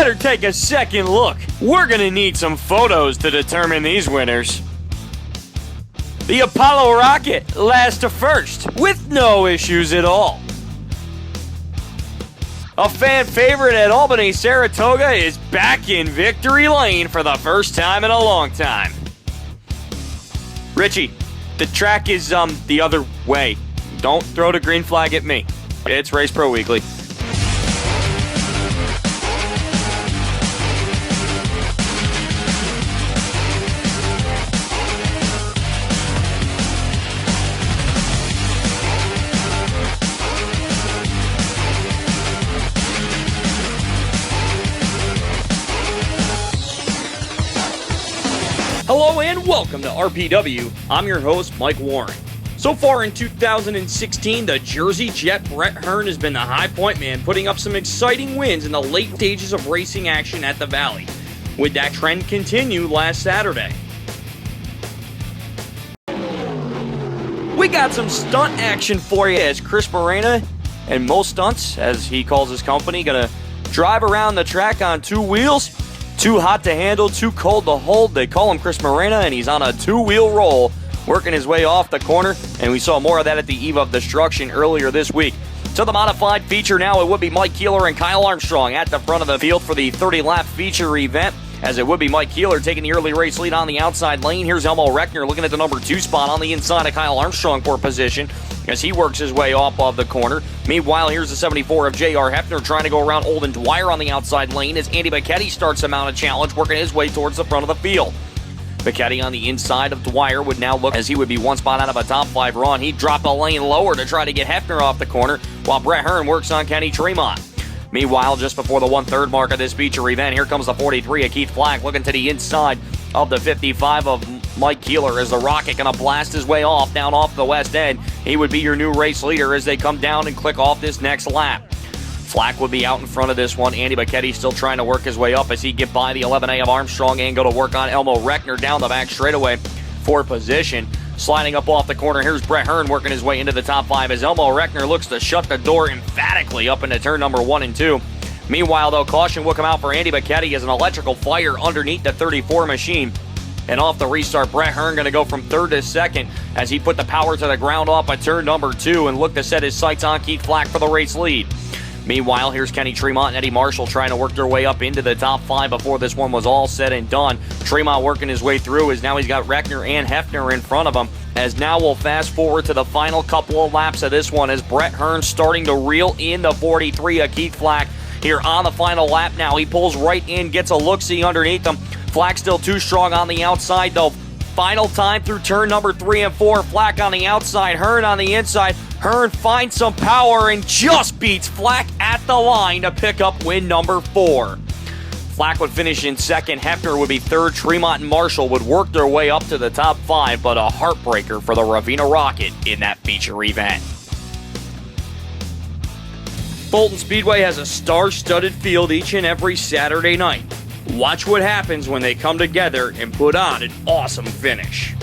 better take a second look. We're gonna need some photos to determine these winners. The Apollo rocket last to first, with no issues at all. A fan favorite at Albany Saratoga is back in victory lane for the first time in a long time. Richie, the track is the other way. Don't throw the green flag at me. It's Race Pro Weekly. Hello and welcome to RPW. I'm your host, Mike Warren. So far in 2016, the Jersey Jet Brett Hearn has been the high point man, putting up some exciting wins in the late stages of racing action at the Valley. Would that trend continue last Saturday? We got some stunt action for you as Chris Morena and Mo Stunts, as he calls his company, gonna drive around the track on two wheels. Too hot to handle, too cold to hold. They call him Chris Morena, and he's on a two-wheel roll, working his way off the corner, and we saw more of that at the eve of destruction earlier this week. To the modified feature now, it would be Mike Keeler and Kyle Armstrong at the front of the field for the 30-lap feature event, as it would be Mike Keeler taking the early race lead on the outside lane. Here's Elmo Reckner looking at the number 2 spot on the inside of Kyle Armstrong for position as he works his way off of the corner. Meanwhile, here's the 74 of J.R. Hefner trying to go around Olden Dwyer on the outside lane as Andy Becchetti starts to mount a challenge, working his way towards the front of the field. Becchetti on the inside of Dwyer would now look as he would be one spot out of a top 5 run. He'd drop a lane lower to try to get Hefner off the corner while Brett Hearn works on Kenny Tremont. Meanwhile, just before the 1/3 mark of this feature event, here comes the 43 of Keith Flack looking to the inside of the 55 of Mike Keeler as the Rocket going to blast his way off down off the west end. He would be your new race leader as they come down and click off this next lap. Flack would be out in front of this one. Andy Becchetti still trying to work his way up as he get by the 11A of Armstrong and go to work on Elmo Reckner down the back straightaway for position. Sliding up off the corner, here's Brett Hearn working his way into the top 5 as Elmo Reckner looks to shut the door emphatically up into turn number 1 and 2. Meanwhile, though, caution will come out for Andy Becchetti as an electrical fire underneath the 34 machine. And off the restart, Brett Hearn going to go from 3rd to 2nd as he put the power to the ground off at turn number 2 and look to set his sights on Keith Flack for the race lead. Meanwhile, here's Kenny Tremont and Eddie Marshall trying to work their way up into the top 5 before this one was all said and done. Tremont working his way through as now he's got Reckner and Hefner in front of him. As now we'll fast forward to the final couple of laps of this one as Brett Hearn starting to reel in the 43 of Keith Flack here on the final lap now. He pulls right in, gets a look-see underneath him. Flack still too strong on the outside though. Final time through turn number 3 and 4. Flack on the outside, Hearn on the inside. Hearn finds some power and just beats Flack at the line to pick up win number 4. Flack would finish in 2nd. Hefner would be 3rd. Tremont and Marshall would work their way up to the top 5, but a heartbreaker for the Ravenna Rocket in that feature event. Fulton Speedway has a star-studded field each and every Saturday night. Watch what happens when they come together and put on an awesome finish.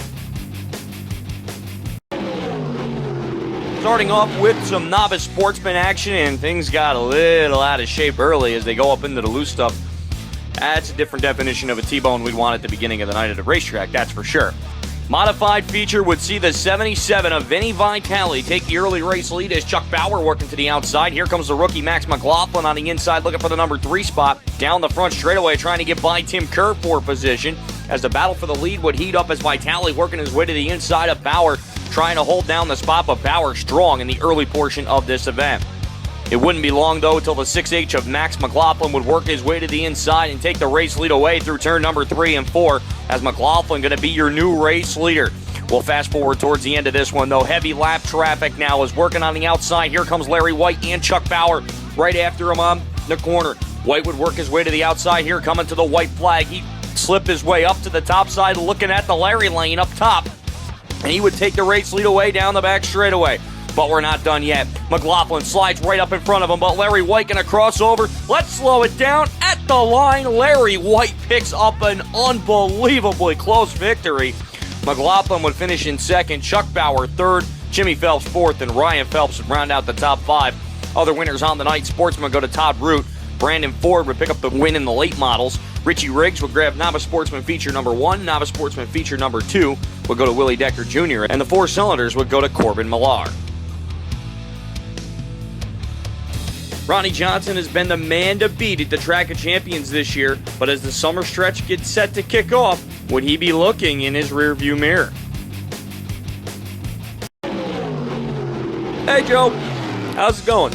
Starting off with some novice sportsman action, and things got a little out of shape early as they go up into the loose stuff. That's a different definition of a T-bone we'd want at the beginning of the night at the racetrack, that's for sure. Modified feature would see the 77 of Vinny Vitale take the early race lead as Chuck Bauer working to the outside. Here comes the rookie Max McLaughlin on the inside looking for the number 3 spot. Down the front straightaway trying to get by Tim Kerr for position as the battle for the lead would heat up as Vitale working his way to the inside of Bauer, trying to hold down the spot, but Bauer strong in the early portion of this event. It wouldn't be long, though, until the 6H of Max McLaughlin would work his way to the inside and take the race lead away through turn number 3 and 4, as McLaughlin going to be your new race leader. We'll fast forward towards the end of this one, though. Heavy lap traffic now is working on the outside. Here comes Larry White and Chuck Bauer right after him on the corner. White would work his way to the outside here, coming to the white flag. He'd slip his way up to the top side, looking at the Larry lane up top, and he would take the race lead away down the back straightaway. But we're not done yet. McLaughlin slides right up in front of him, but Larry White gonna cross over. Let's slow it down. At the line, Larry White picks up an unbelievably close victory. McLaughlin would finish in 2nd, Chuck Bauer 3rd, Jimmy Phelps 4th, and Ryan Phelps would round out the top 5. Other winners on the night, Sportsman go to Todd Root, Brandon Ford would pick up the win in the late models. Richie Riggs would grab Novice Sportsman feature number 1. Novice Sportsman feature number 2 would go to Willie Decker Jr. And the 4 cylinders would go to Corbin Millar. Ronnie Johnson has been the man to beat at the Track of Champions this year, but as the summer stretch gets set to kick off, would he be looking in his rearview mirror? Hey Joe, how's it going?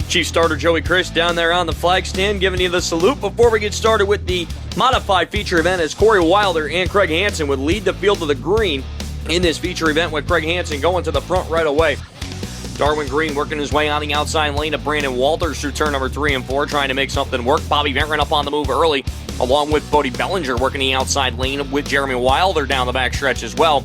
Chief Starter Joey Chris down there on the flag stand giving you the salute before we get started with the modified feature event as Corey Wilder and Craig Hansen would lead the field to the green in this feature event with Craig Hansen going to the front right away. Darwin Green working his way on the outside lane of Brandon Walters through turn number 3 and 4, trying to make something work. Bobby Venron up on the move early, along with Bodie Bellinger working the outside lane with Jeremy Wilder down the backstretch as well.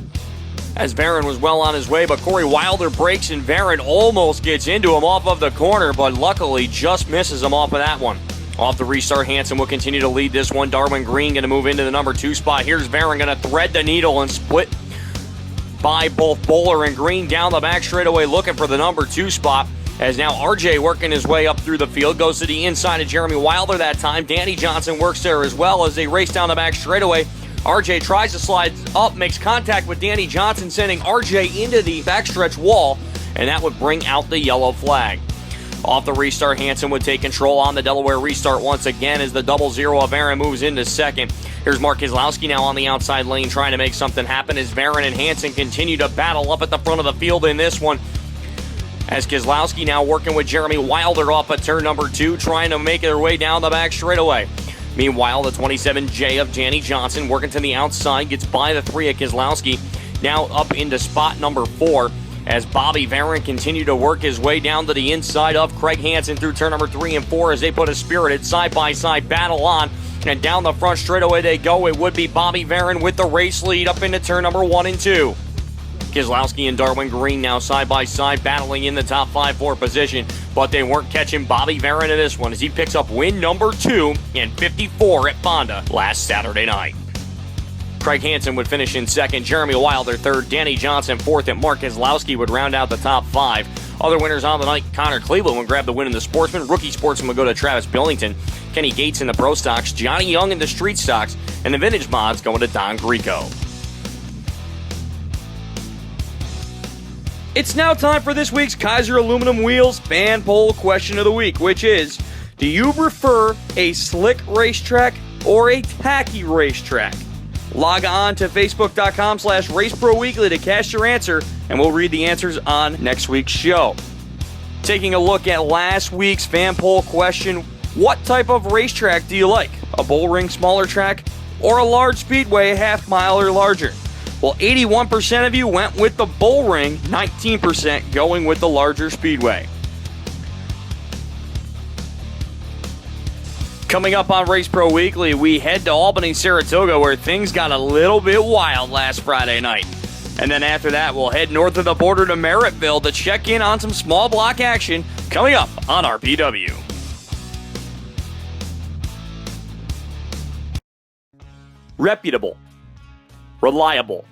As Venron was well on his way, but Corey Wilder breaks and Venron almost gets into him off of the corner, but luckily just misses him off of that one. Off the restart, Hansen will continue to lead this one. Darwin Green going to move into the number 2 spot. Here's Venron going to thread the needle and split by both Bowler and Green down the back straightaway looking for the number 2 spot. As now RJ working his way up through the field, goes to the inside of Jeremy Wilder that time. Danny Johnson works there as well as they race down the back straightaway. RJ tries to slide up, makes contact with Danny Johnson, sending RJ into the backstretch wall, and that would bring out the yellow flag. Off the restart, Hansen would take control on the Delaware restart once again as the 0-0 of Aaron moves into second. Here's Mark Keselowski now on the outside lane trying to make something happen as Venron and Hansen continue to battle up at the front of the field in this one. As Keselowski now working with Jeremy Wilder off at turn number 2, trying to make their way down the back straightaway. Meanwhile, the 27J of Danny Johnson working to the outside, gets by the 3 of Keselowski, now up into spot number 4 as Bobby Venron continued to work his way down to the inside of Craig Hansen through turn number 3 and 4 as they put a spirited side-by-side battle on. And down the front straightaway they go. It would be Bobby Venron with the race lead up into turn number 1 and 2. Keselowski and Darwin Green now side-by-side battling in the top 5-4 position, but they weren't catching Bobby Venron in this one as he picks up win number 2 in 54 at Fonda last Saturday night. Craig Hansen would finish in second, Jeremy Wilder third, Danny Johnson fourth, and Mark Keselowski would round out the top 5. Other winners on the night, Connor Cleveland would grab the win in the Sportsman, Rookie Sportsman would go to Travis Billington, Kenny Gates in the Pro Stocks, Johnny Young in the Street Stocks, and the Vintage Mods going to Don Greco. It's now time for this week's Kaiser Aluminum Wheels fan poll question of the week, which is, do you prefer a slick racetrack or a tacky racetrack? Log on to facebook.com/RaceProWeekly to cast your answer, and we'll read the answers on next week's show. Taking a look at last week's fan poll question, what type of racetrack do you like? A bull ring smaller track or a large speedway a half mile or larger? Well, 81% of you went with the bull ring, 19% going with the larger speedway. Coming up on Race Pro Weekly, we head to Albany, Saratoga, where things got a little bit wild last Friday night. And then after that, we'll head north of the border to Merrittville to check in on some small block action coming up on RPW. Reputable. Reliable.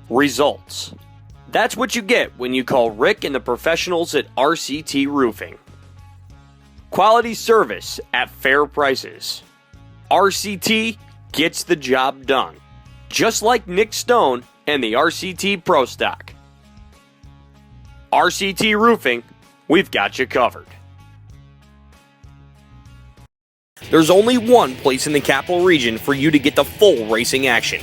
Results. That's what you get when you call Rick and the professionals at RCT Roofing. Quality service at fair prices. RCT gets the job done. Just like Nick Stone and the RCT Pro Stock. RCT Roofing, we've got you covered. There's only one place in the Capital Region for you to get the full racing action.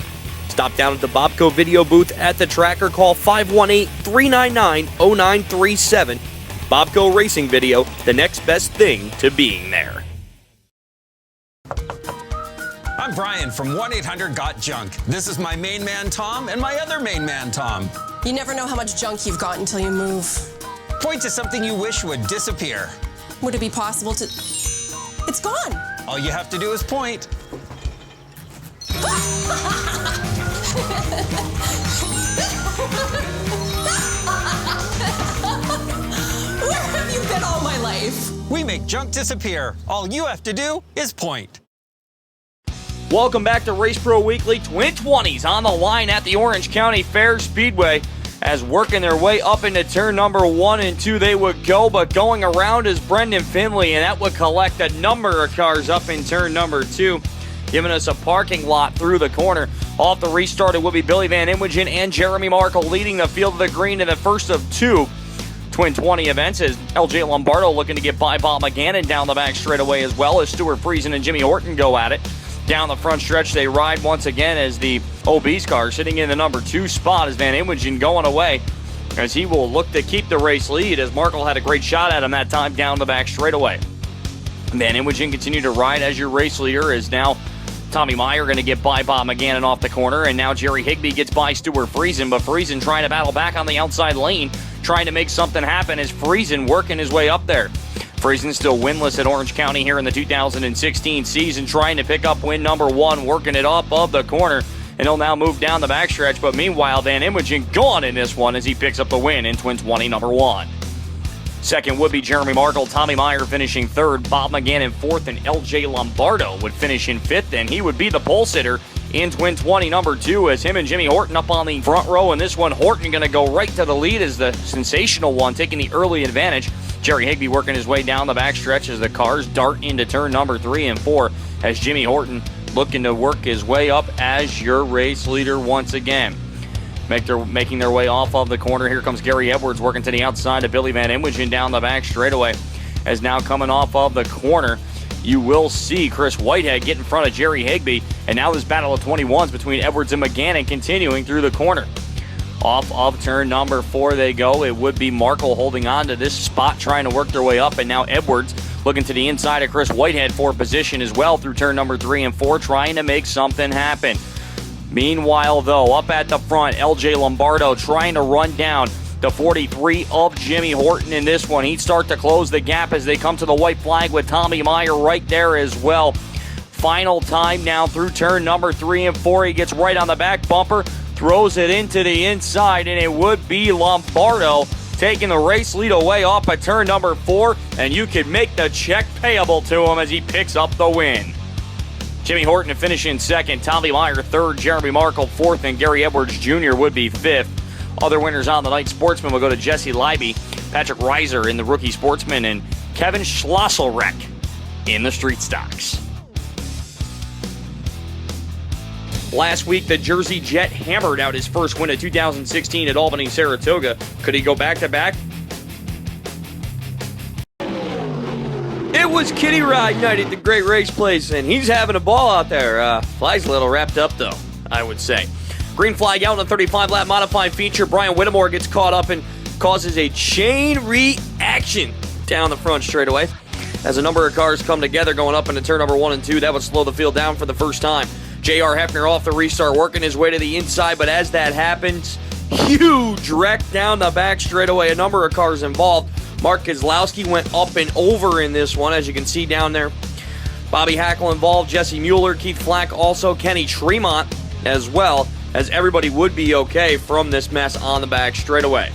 Stop down at the Bobco video booth at the track or call 518-399-0937. Bobco Racing Video, the next best thing to being there. I'm Brian from 1-800-GOT-JUNK. This is my main man, Tom, and my other main man, Tom. You never know how much junk you've got until you move. Point to something you wish would disappear. Would it be possible to... It's gone! All you have to do is point. Where have you been all my life? We make junk disappear. All you have to do is point. Welcome back to Race Pro Weekly. Twin 20s on the line at the Orange County Fair Speedway as working their way up into turn number 1 and 2 they would go, but going around is Brendan Finley, and that would collect a number of cars up in turn number 2, giving us a parking lot through the corner. Off the restart, it would be Billy Van Imwagen and Jeremy Markle leading the field of the green in the first of 2 Twin 20 events, as LJ Lombardo looking to get by Bob McGannon down the back straightaway, as well as Stuart Friesen and Jimmy Horton go at it. Down the front stretch, they ride once again as the Obese car sitting in the number 2 spot as Van Imwagen going away, as he will look to keep the race lead, as Markle had a great shot at him that time down the back straightaway. Van Imwagen continued to ride as your race leader, as now Tommy Meyer going to get by Bob McGannon off the corner, and now Jerry Higbee gets by Stuart Friesen, but Friesen trying to battle back on the outside lane, trying to make something happen as Friesen working his way up there. Friesen still winless at Orange County here in the 2016 season, trying to pick up win number 1, working it up of the corner, and he'll now move down the backstretch, but meanwhile Van Imwagen gone in this one as he picks up the win in Twin 20 number 1. Second would be Jeremy Markle, Tommy Meyer finishing third, Bob McGannon fourth, and LJ Lombardo would finish in fifth, and he would be the pole sitter in Twin 20 number 2, as him and Jimmy Horton up on the front row. And this one, Horton going to go right to the lead as the sensational one, taking the early advantage. Jerry Higbee working his way down the backstretch as the cars dart into turn number 3 and 4, as Jimmy Horton looking to work his way up as your race leader once again. Making their way off of the corner. Here comes Gary Edwards working to the outside of Billy Van Imwagen down the back straightaway, as now coming off of the corner, you will see Chris Whitehead get in front of Jerry Higbee, and now this battle of 21s between Edwards and McGannon continuing through the corner. Off of turn number 4 they go. It would be Markle holding on to this spot, trying to work their way up, and now Edwards looking to the inside of Chris Whitehead for position as well through turn number 3 and 4, trying to make something happen. Meanwhile, though, up at the front, LJ Lombardo trying to run down the 43 of Jimmy Horton in this one. He'd start to close the gap as they come to the white flag with Tommy Meyer right there as well. Final time now through turn number 3 and 4. He gets right on the back bumper, throws it into the inside, and it would be Lombardo taking the race lead away off of turn number 4, and you can make the check payable to him as he picks up the win. Jimmy Horton to finish in second, Tommy Meyer third, Jeremy Markle fourth, and Gary Edwards Jr. would be fifth. Other winners on the night, Sportsman will go to Jesse Leiby, Patrick Reiser in the Rookie Sportsman, and Kevin Schlosselreck in the Street Stocks. Last week, the Jersey Jet hammered out his first win of 2016 at Albany, Saratoga. Could he go back-to-back? It was Kitty Ride night at the Great Race Place, and he's having a ball out there. Fly's a little wrapped up, though, I would say. Green flag out in the 35-lap modified feature. Brian Whittemore gets caught up and causes a chain reaction down the front straightaway. As a number of cars come together going up into turn number 1 and 2, that would slow the field down for the first time. J.R. Hefner off the restart, working his way to the inside, but as that happens, huge wreck down the back straightaway. A number of cars involved. Mark Kozlowski went up and over in this one, as you can see down there. Bobby Hackle involved, Jesse Mueller, Keith Flack, also Kenny Tremont as well, as everybody would be okay from this mess on the back straightaway.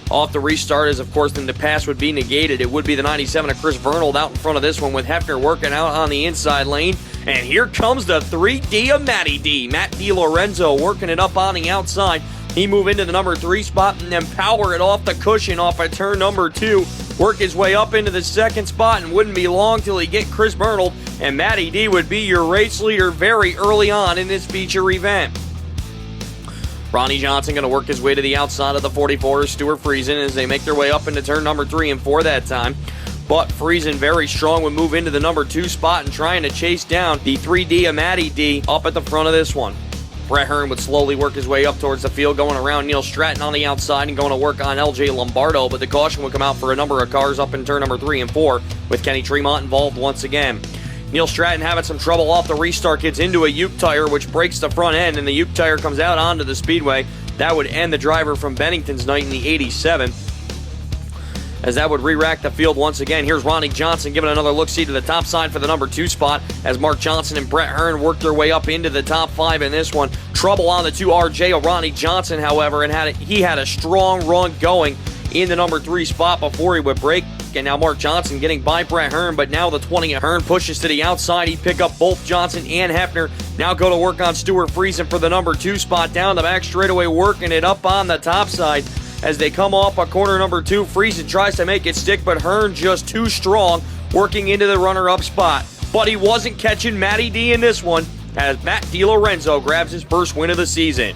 Off the restart, as of course then the pass would be negated. It would be the 97 of Chris Vernold out in front of this one, with Hefner working out on the inside lane. And here comes the 3D of Matty D. Matt DiLorenzo working it up on the outside. He move into the number 3 spot and then power it off the cushion off of turn number 2. Work his way up into the second spot, and wouldn't be long till he get Chris Vernold, and Matty D would be your race leader very early on in this feature event. Ronnie Johnson going to work his way to the outside of the 44, Stuart Friesen, as they make their way up into turn number 3 and 4 that time. But Friesen, very strong, would move into the number 2 spot and trying to chase down the 3D of Matty D up at the front of this one. Brett Hearn would slowly work his way up towards the field, going around Neil Stratton on the outside and going to work on LJ Lombardo, but the caution would come out for a number of cars up in turn number 3 and 4, with Kenny Tremont involved once again. Neil Stratton having some trouble off the restart, gets into a Uke tire, which breaks the front end, and the Uke tire comes out onto the speedway. That would end the driver from Bennington's night in the 87, as that would re-rack the field once again. Here's Ronnie Johnson giving another look-see to the top side for the number 2 spot, as Mark Johnson and Brett Hearn worked their way up into the top 5 in this one. Trouble on the 2RJ of Ronnie Johnson, however, and he had a strong run going in the number 3 spot before he would break. second. Now Mark Johnson getting by Brett Hearn, but now the 20 Hearn pushes to the outside. He pick up both Johnson and Hefner. Now go to work on Stuart Friesen for the number 2 spot. Down the back straightaway, working it up on the top side. As they come off a corner number 2, Friesen tries to make it stick, but Hearn just too strong, working into the runner-up spot. But he wasn't catching Matty D in this one, as Matt DiLorenzo grabs his first win of the season.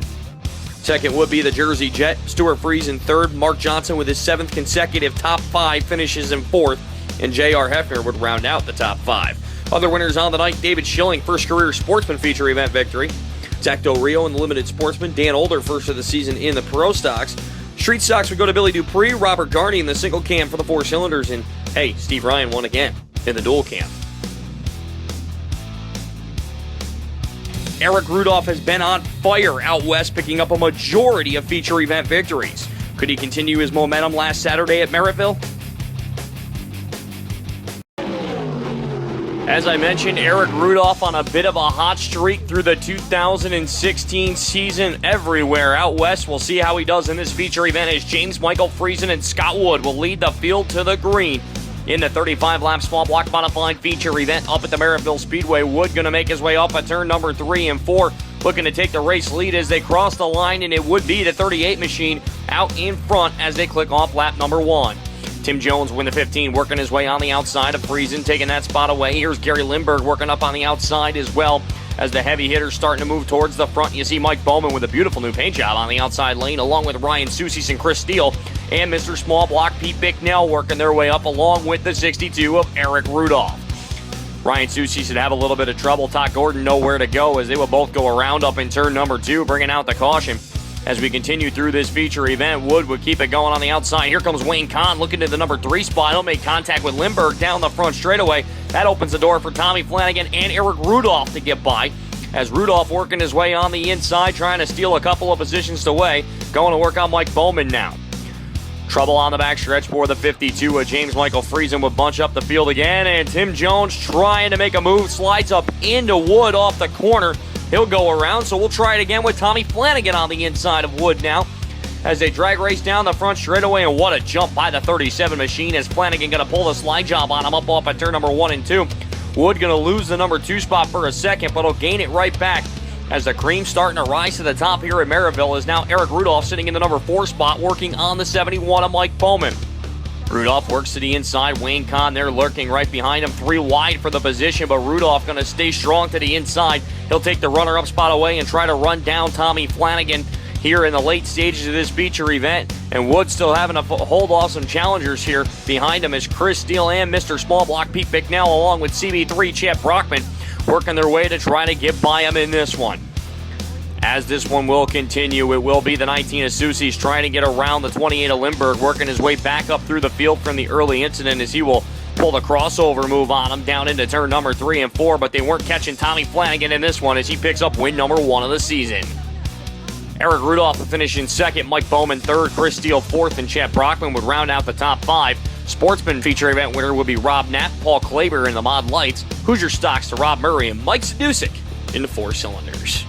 Second would be the Jersey Jet. Stuart Friesen third. Mark Johnson with his 7th consecutive top 5 finishes in 4th. And J.R. Hefner would round out the top 5. Other winners on the night, David Schilling, first career Sportsman feature event victory. Zach Del Rio in the Limited Sportsman. Dan Older, first of the season in the Pro Stocks. Street Stocks would go to Billy Dupree. Robert Garney in the single cam for the 4 cylinders. And, hey, Steve Ryan won again in the dual cam. Eric Rudolph has been on fire out west, picking up a majority of feature event victories. Could he continue his momentum last Saturday at Merrittville? As I mentioned, Eric Rudolph on a bit of a hot streak through the 2016 season everywhere out west. We'll see how he does in this feature event as James Michael Friesen and Scott Wood will lead the field to the green. In the 35-lap small block modified feature event up at the Merrittville Speedway, Wood going to make his way up at turn number 3 and 4, looking to take the race lead as they cross the line, and it would be the 38 machine out in front as they click off lap number 1. Tim Jones win the 15, working his way on the outside of Friesen, taking that spot away. Here's Gary Lindbergh working up on the outside as well. As the heavy hitters starting to move towards the front, you see Mike Bowman with a beautiful new paint job on the outside lane, along with Ryan Soucies and Chris Steele, and Mr. Small Block Pete Bicknell working their way up along with the 62 of Eric Rudolph. Ryan Soucies should have a little bit of trouble. Todd Gordon nowhere to go as they will both go around up in turn number 2, bringing out the caution. As we continue through this feature event, Wood would keep it going on the outside. Here comes Wayne Kahn looking to the number 3 spot. He'll make contact with Lindbergh down the front straightaway. That opens the door for Tommy Flanagan and Eric Rudolph to get by. As Rudolph working his way on the inside, trying to steal a couple of positions away. Going to work on Mike Bowman now. Trouble on the backstretch for the 52 of James Michael Friesen would bunch up the field again, and Tim Jones trying to make a move, slides up into Wood off the corner. He'll go around, so we'll try it again with Tommy Flanagan on the inside of Wood now. As they drag race down the front straightaway, and what a jump by the 37 machine as Flanagan going to pull the slide job on him up off at turn number 1 and 2. Wood going to lose the number 2 spot for a second, but he'll gain it right back as the cream starting to rise to the top here at Merrittville is now Eric Rudolph sitting in the number 4 spot working on the 71 of Mike Bowman. Rudolph works to the inside. Wayne Kahn there lurking right behind him. 3 wide for the position, but Rudolph going to stay strong to the inside. He'll take the runner-up spot away and try to run down Tommy Flanagan here in the late stages of this feature event. And Wood still having to hold off some challengers here. Behind him is Chris Steele and Mr. Small Block Pete Bicknell along with CB3 Chet Brockman working their way to try to get by him in this one. As this one will continue, it will be the 19 of Soucies trying to get around the 28 of Lindbergh, working his way back up through the field from the early incident as he will pull the crossover move on him down into turn number 3 and 4, but they weren't catching Tommy Flanagan in this one as he picks up win number 1 of the season. Eric Rudolph will finish in second, Mike Bowman third, Chris Steele fourth, and Chet Brockman would round out the top 5. Sportsman feature event winner would be Rob Knapp, Paul Klaber in the Mod Lights, Hoosier Stocks to Rob Murray, and Mike Sadusik in the 4 cylinders.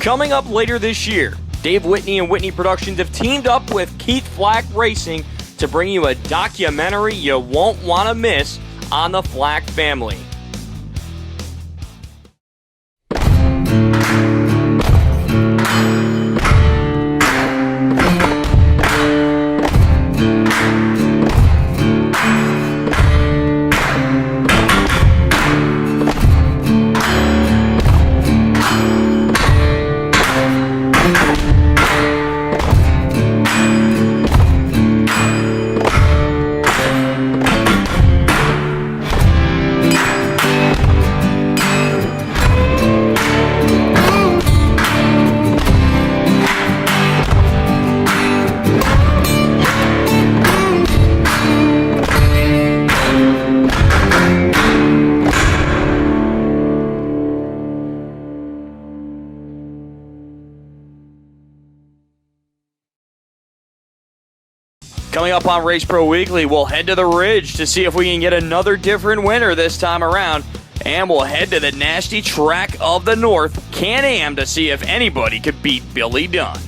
Coming up later this year, Dave Whitney and Whitney Productions have teamed up with Keith Flack Racing to bring you a documentary you won't want to miss on the Flack family. Coming up on Race Pro Weekly, we'll head to the Ridge to see if we can get another different winner this time around. And we'll head to the nasty track of the North, Can-Am, to see if anybody could beat Billy Dunn.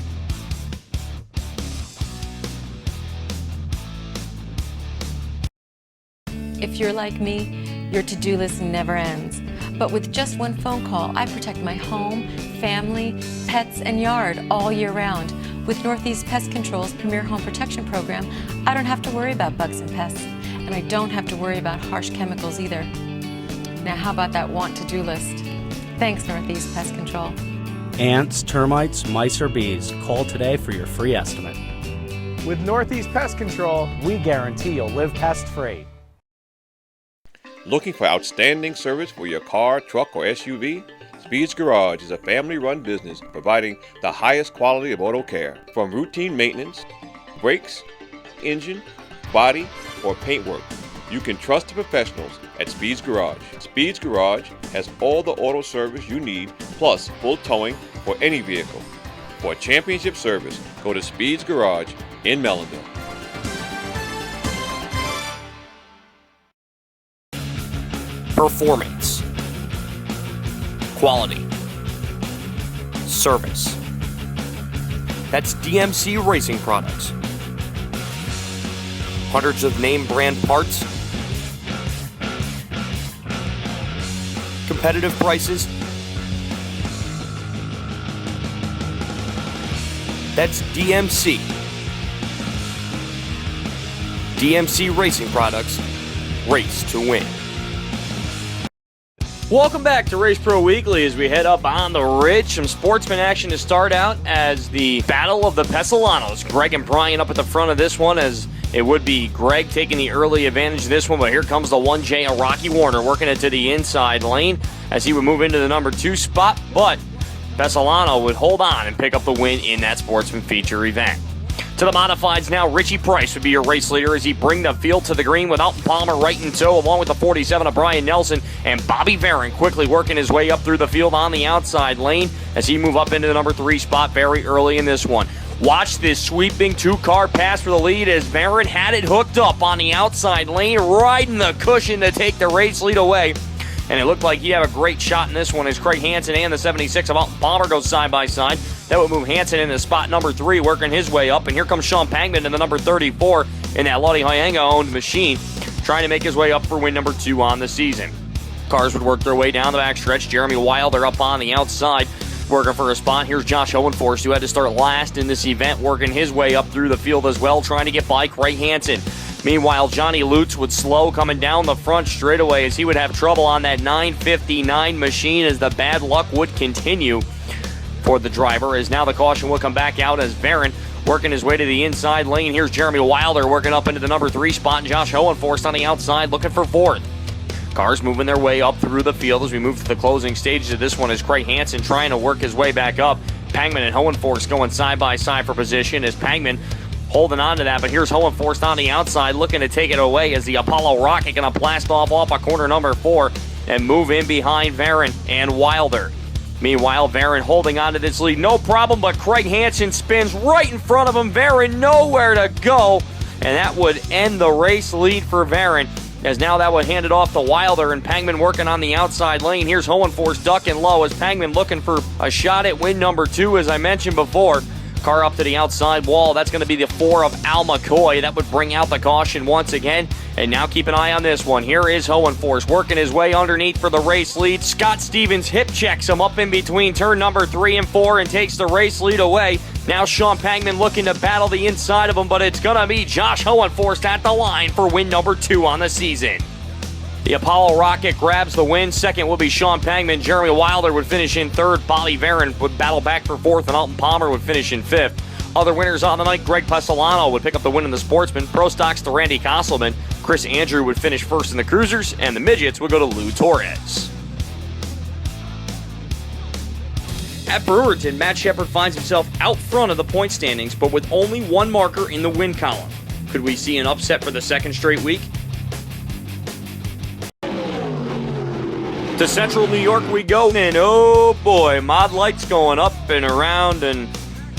If you're like me, your to-do list never ends. But with just one phone call, I protect my home, family, pets, and yard all year round. With Northeast Pest Control's Premier Home Protection Program, I don't have to worry about bugs and pests, and I don't have to worry about harsh chemicals either. Now how about that want to-do list? Thanks, Northeast Pest Control. Ants, termites, mice, or bees. Call today for your free estimate. With Northeast Pest Control, we guarantee you'll live pest-free. Looking for outstanding service for your car, truck, or SUV? Speed's Garage is a family-run business providing the highest quality of auto care. From routine maintenance, brakes, engine, body, or paint work, you can trust the professionals at Speed's Garage. Speed's Garage has all the auto service you need, plus full towing for any vehicle. For a championship service, go to Speed's Garage in Melonville. Performance, quality, service. That's DMC Racing Products. Hundreds of name brand parts, competitive prices. That's DMC. DMC Racing Products, race to win. Welcome back to Race Pro Weekly as we head up on the ridge. Some sportsman action to start out as the Battle of the Pesolanos. Greg and Brian up at the front of this one, as it would be Greg taking the early advantage of this one, but here comes the 1J of Rocky Warner working it to the inside lane as he would move into the number 2 spot, but Pesolano would hold on and pick up the win in that sportsman feature event. To the modifieds now, Richie Price would be your race leader as he bring the field to the green with Alton Palmer right in tow, along with the 47 of Brian Nelson, and Bobby Varon quickly working his way up through the field on the outside lane as he move up into the number 3 spot very early in this one. Watch this sweeping 2-car pass for the lead as Varon had it hooked up on the outside lane, riding the cushion to take the race lead away. And it looked like he'd have a great shot in this one as Craig Hansen and the 76 of Alton Palmer go side by side. That would move Hansen into spot number 3, working his way up. And here comes Sean Pangman in the number 34 in that Lottie Hyanga-owned machine, trying to make his way up for win number 2 on the season. Cars would work their way down the backstretch. Jeremy Wilder up on the outside, working for a spot. Here's Josh Hohenforst, who had to start last in this event, working his way up through the field as well, trying to get by Craig Hansen. Meanwhile, Johnny Lutz would slow coming down the front straightaway as he would have trouble on that 959 machine as the bad luck would continue for the driver, as now the caution will come back out as Varon working his way to the inside lane. Here's Jeremy Wilder working up into the number 3 spot, and Josh Hohenforst on the outside looking for 4th. Cars moving their way up through the field as we move to the closing stages of this one as Craig Hansen trying to work his way back up. Pangman and Hohenforst going side by side for position as Pangman holding on to that, but here's Hohenforst on the outside looking to take it away as the Apollo Rocket going to blast off a corner number 4 and move in behind Varon and Wilder. Meanwhile, Varon holding on to this lead, no problem, but Craig Hansen spins right in front of him. Varon nowhere to go, and that would end the race lead for Varon, as now that would hand it off to Wilder, and Pangman working on the outside lane. Here's Hohenforst ducking low as Pangman looking for a shot at win number 2, as I mentioned before. Car up to the outside wall. That's going to be the 4 of Al McCoy. That would bring out the caution once again. And now keep an eye on this one. Here is Hohenforst working his way underneath for the race lead. Scott Stevens hip checks him up in between turn number 3 and 4 and takes the race lead away. Now Sean Pangman looking to battle the inside of him, but it's going to be Josh Hohenforst at the line for win number 2 on the season. The Apollo Rocket grabs the win. Second will be Sean Pangman. Jeremy Wilder would finish in 3rd. Bobby Varon would battle back for 4th, and Alton Palmer would finish in 5th. Other winners on the night, Greg Pesolano would pick up the win in the Sportsman. Pro Stocks to Randy Kosselman. Chris Andrew would finish 1st in the Cruisers, and the Midgets would go to Lou Torres. At Brewerton, Matt Shepard finds himself out front of the point standings, but with only 1 marker in the win column. Could we see an upset for the 2nd straight week? To Central New York we go, and oh boy, Mod Light's going up and around, and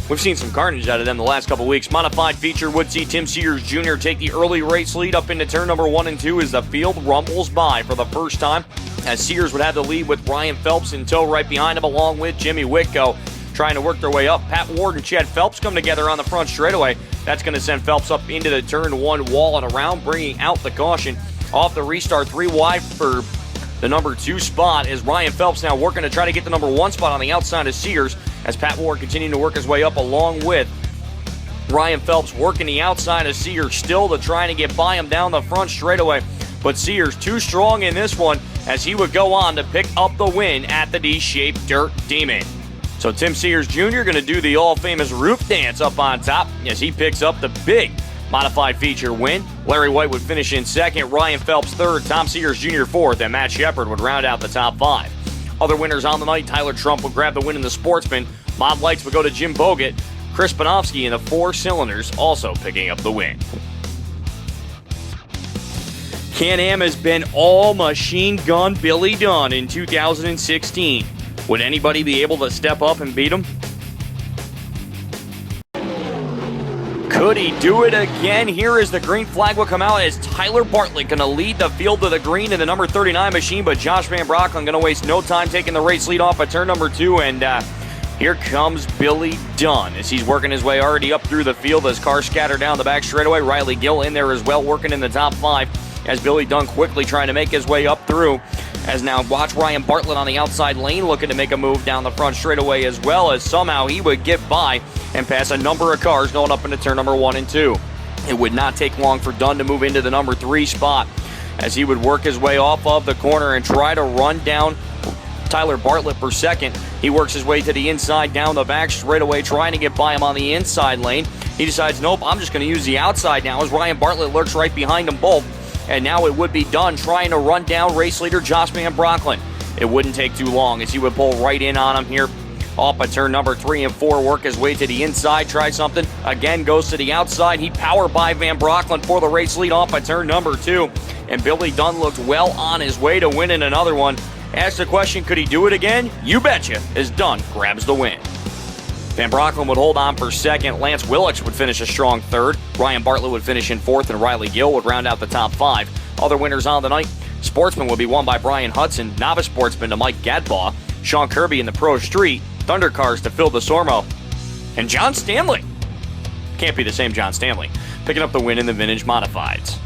we've seen some carnage out of them the last couple weeks. Modified feature would see Tim Sears Jr. take the early race lead up into turn number 1 and 2 as the field rumbles by for the first time, as Sears would have the lead with Ryan Phelps in tow right behind him, along with Jimmy Whitco trying to work their way up. Pat Ward and Chad Phelps come together on the front straightaway. That's going to send Phelps up into the turn 1 wall and around, bringing out the caution. off the restart, 3 wide for the number 2 spot is Ryan Phelps now working to try to get the number 1 spot on the outside of Sears as Pat Ward continuing to work his way up along with Ryan Phelps working the outside of Sears still to trying to get by him down the front straightaway. But Sears too strong in this one as he would go on to pick up the win at the D-shaped Dirt Demon. So Tim Sears Jr. going to do the all-famous roof dance up on top as he picks up the big modified feature win. Larry White would finish in second, Ryan Phelps third, Tom Sears Jr. fourth, and Matt Shepard would round out the top 5. Other winners on the night, Tyler Trump would grab the win in the Sportsman. Mod Lights would go to Jim Bogut. Chris Panofsky in the 4 cylinders also picking up the win. Can-Am has been all machine gun Billy Dunn in 2016. Would anybody be able to step up and beat him? Could he do it again? Here is the green flag will come out as Tyler Bartlett going to lead the field to the green in the number 39 machine, but Josh Van Brocklin going to waste no time taking the race lead off at turn number 2, and here comes Billy Dunn as he's working his way already up through the field as cars scatter down the back straightaway. Riley Gill in there as well, working in the top 5 as Billy Dunn quickly trying to make his way up through. As now watch Ryan Bartlett on the outside lane looking to make a move down the front straightaway as well as somehow he would get by and pass a number of cars going up into turn number 1 and 2. It would not take long for Dunn to move into the number 3 spot as he would work his way off of the corner and try to run down Tyler Bartlett for second. He works his way to the inside down the back straightaway trying to get by him on the inside lane. He decides, nope, I'm just going to use the outside now as Ryan Bartlett lurks right behind them both. And now it would be Dunn trying to run down race leader Josh Van Brocklin. It wouldn't take too long as he would pull right in on him here off at turn number 3 and 4, work his way to the inside, try something. Again, goes to the outside. He powered by Van Brocklin for the race lead off at turn number 2. And Billy Dunn looked well on his way to winning another one. Ask the question, could he do it again? You betcha, as Dunn grabs the win. Van Brocklin would hold on for second. Lance Willix would finish a strong third. Ryan Bartlett would finish in fourth, and Riley Gill would round out the top 5. Other winners on the night, Sportsman would be won by Brian Hudson, Novice Sportsman to Mike Gadbaugh, Sean Kirby in the Pro Street, Thunder Cars to Phil DeSormo, and John Stanley. Can't be the same John Stanley, picking up the win in the Vintage Modifieds.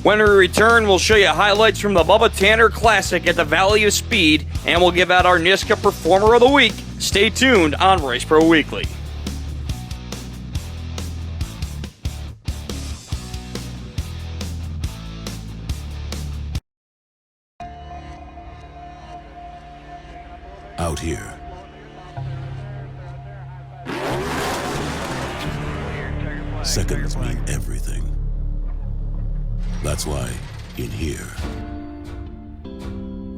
When we return, we'll show you highlights from the Bubba Tanner Classic at the Valley of Speed, and we'll give out our NISCA Performer of the Week. Stay tuned on Race Pro Weekly. Out here, seconds mean everything. That's why, in here,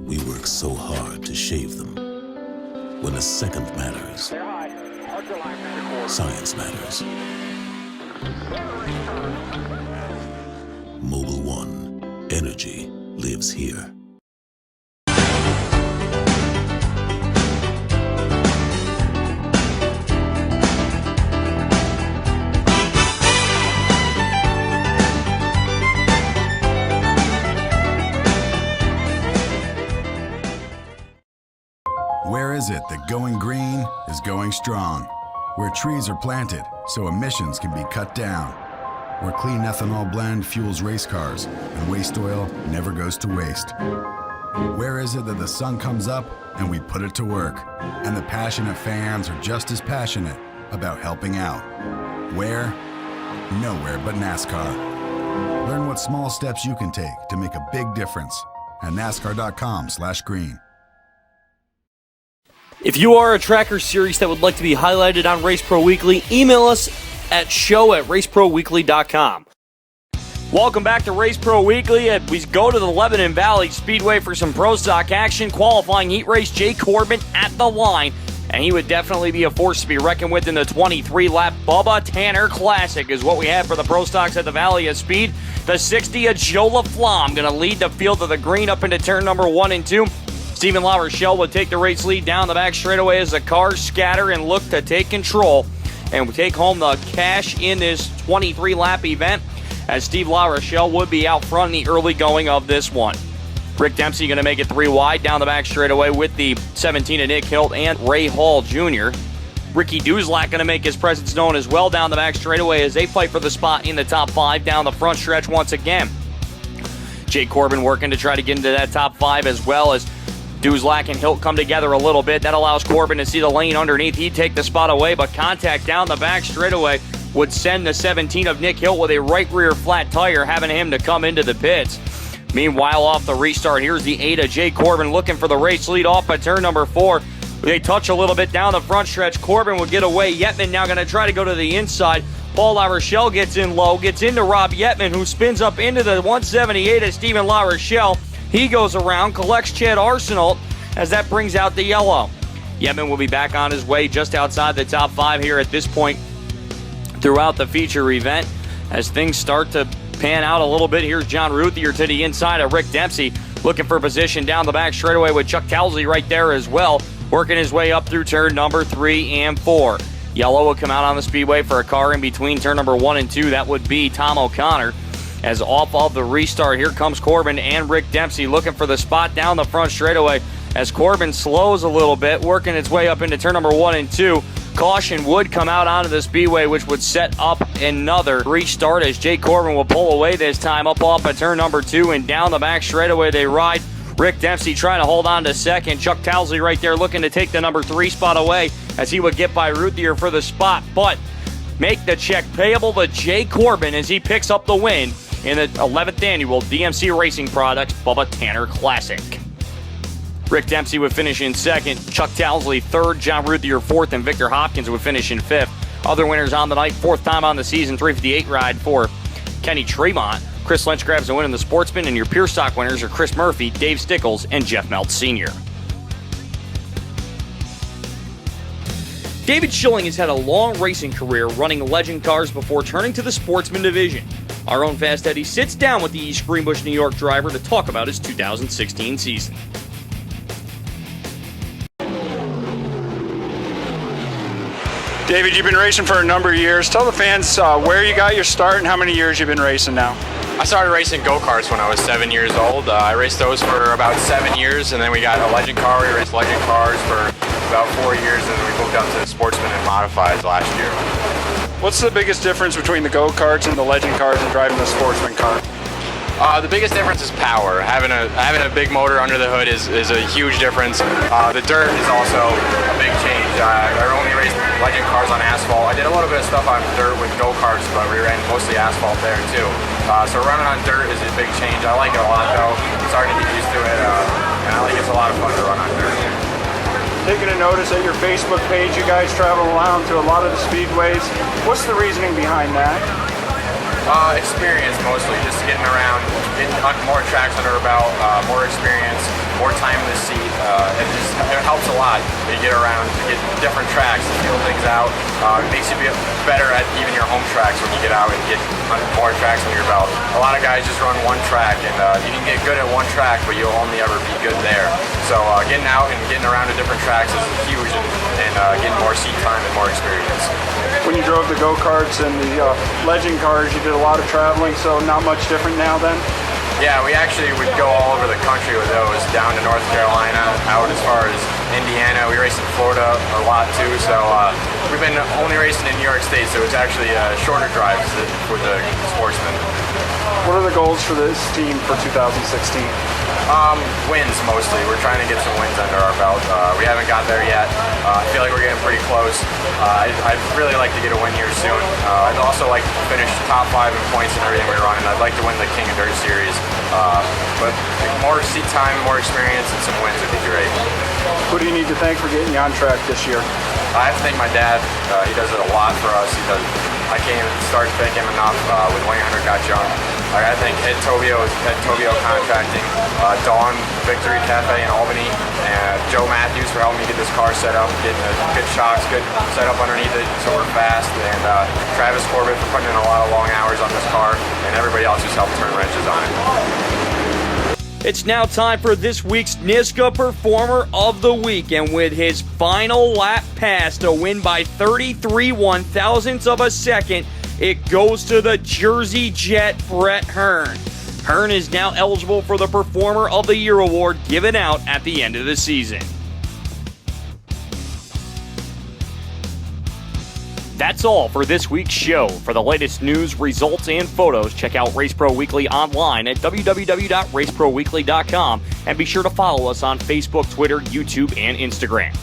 we work so hard to shave them. When a second matters, science matters. Mobil 1, energy lives here. Where is it that going green is going strong? Where trees are planted so emissions can be cut down. Where clean ethanol blend fuels race cars and waste oil never goes to waste. Where is it that the sun comes up and we put it to work, and the passionate fans are just as passionate about helping out? Where? Nowhere but NASCAR. Learn what small steps you can take to make a big difference at NASCAR.com/green. If you are a tracker series that would like to be highlighted on Race Pro Weekly, email us at show@raceproweekly.com. Welcome back to Race Pro Weekly. We go to the Lebanon Valley Speedway for some Pro Stock action. Qualifying heat race, Jay Corbin at the line. And he would definitely be a force to be reckoned with in the 23-lap Bubba Tanner Classic is what we have for the Pro Stocks at the Valley of Speed. The 60 of Joe LaFlamme going to lead the field to the green up into turn number 1 and 2. Stephen LaRochelle would take the race lead down the back straightaway as the cars scatter and look to take control and take home the cash in this 23-lap event, as Steve LaRochelle would be out front in the early going of this one. Rick Dempsey going to make it 3 wide down the back straightaway with the 17 of Nick Hilt and Ray Hall Jr. Ricky Duzlak going to make his presence known as well down the back straightaway as they fight for the spot in the top 5 down the front stretch once again. Jake Corbin working to try to get into that top 5 as well as Duzlak and Hilt come together a little bit. That allows Corbin to see the lane underneath. He'd take the spot away, but contact down the back straightaway would send the 17 of Nick Hilt with a right rear flat tire, having him to come into the pits. Meanwhile, off the restart, here's the 8 of Jake Corbin looking for the race lead off by turn number 4. They touch a little bit down the front stretch. Corbin would get away. Yetman now going to try to go to the inside. Paul LaRochelle gets in low, gets into Rob Yetman, who spins up into the 178 of Steven LaRochelle. He goes around, collects Chad Arsenault as that brings out the yellow. Yetman will be back on his way just outside the top 5 here at this point throughout the feature event. As things start to pan out a little bit, here's John Ruthier to the inside of Rick Dempsey, looking for position down the back straightaway with Chuck Towesley right there as well, working his way up through turn number 3 and 4. Yellow will come out on the speedway for a car in between turn number 1 and 2. That would be Tom O'Connor. As off of the restart, here comes Corbin and Rick Dempsey looking for the spot down the front straightaway as Corbin slows a little bit, working its way up into turn number 1 and 2. Caution would come out onto the speedway, which would set up another restart as Jake Corbin will pull away this time up off of turn number 2 and down the back straightaway they ride. Rick Dempsey trying to hold on to second. Chuck Towesley right there looking to take the number 3 spot away as he would get by Ruthier for the spot, but make the check payable to Jake Corbin as he picks up the win in the 11th annual DMC Racing Products Bubba Tanner Classic. Rick Dempsey would finish in second, Chuck Towesley third, John Ruthier fourth, and Victor Hopkins would finish in fifth. Other winners on the night, fourth time on the season, 358 ride for Kenny Tremont. Chris Lynch grabs the win in the Sportsman, and your Pure Stock winners are Chris Murphy, Dave Stickles, and Jeff Meltz Sr. David Schilling has had a long racing career running legend cars before turning to the Sportsman division. Our own Fast Eddie sits down with the East Greenbush, New York driver to talk about his 2016 season. David, you've been racing for a number of years. Tell the fans where you got your start and how many years you've been racing now. I started racing go-karts when I was 7 years old. I raced those for about 7 years, and then we got a legend car. We raced legend cars for about 4 years, and then we moved up to the Sportsman and Modifieds last year. What's the biggest difference between the go-karts and the legend cars and driving the Sportsman car? The biggest difference is power. Having a big motor under the hood is a huge difference. The dirt is also a big change. I only raced legend cars on asphalt. I did a little bit of stuff on dirt with go-karts, but we ran mostly asphalt there too. So running on dirt is a big change. I like it a lot though. I'm starting to get used to it, and I think it's a lot of fun to run on dirt. Taking a notice at your Facebook page, you guys travel around to a lot of the speedways. What's the reasoning behind that? Experience mostly, just getting around, getting more tracks under our belt, more experience, more time in the seat. It helps a lot to get around, to get different tracks, to feel things out. It makes you better at even your home tracks when you get out and get more tracks under your belt. A lot of guys just run one track, and you can get good at one track, but you'll only ever be good there. So getting out and getting around to different tracks is huge, and getting more seat time and more experience. When you drove the go-karts and the legend cars, you did a lot of traveling, so not much different now then? Yeah, we actually would go all over the country with those, down to North Carolina, out as far as Indiana. We raced in Florida a lot too, so we've been only racing in New York State, so it's actually shorter drives for the Sportsman. What are the goals for this team for 2016? Wins mostly. We're trying to get some wins under our belt. We haven't got there yet. I feel like we're getting pretty close. I'd really like to get a win here soon. I'd also like to finish top 5 in points and everything we run, and I'd like to win the King of Dirt Series. But more seat time, more experience, and some wins would be great. Who do you need to thank for getting you on track this year? I have to thank my dad. He does it a lot for us. I can't even start to thank him enough with 1-800 Got Junk. I gotta thank Ed Tobio Contracting, Dawn Victory Cafe in Albany, and Joe Matthews for helping me get this car set up, getting the good shocks, good setup underneath it so we're fast, and Travis Corbett for putting in a lot of long hours on this car, and everybody else who's helped turn wrenches on it. It's now time for this week's NISCA Performer of the Week, and with his final lap pass to win by 33 1/1000ths of a second, it goes to the Jersey Jet Brett Hearn. Hearn is now eligible for the Performer of the Year award given out at the end of the season. That's all for this week's show. For the latest news, results, and photos, check out Race Pro Weekly online at www.raceproweekly.com, and be sure to follow us on Facebook, Twitter, YouTube, and Instagram.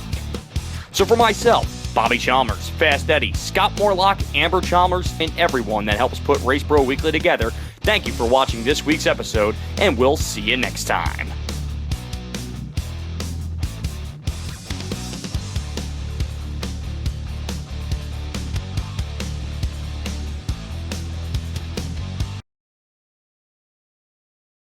So for myself, Bobby Chalmers, Fast Eddie, Scott Morlock, Amber Chalmers, and everyone that helps put Race Pro Weekly together, thank you for watching this week's episode, and we'll see you next time.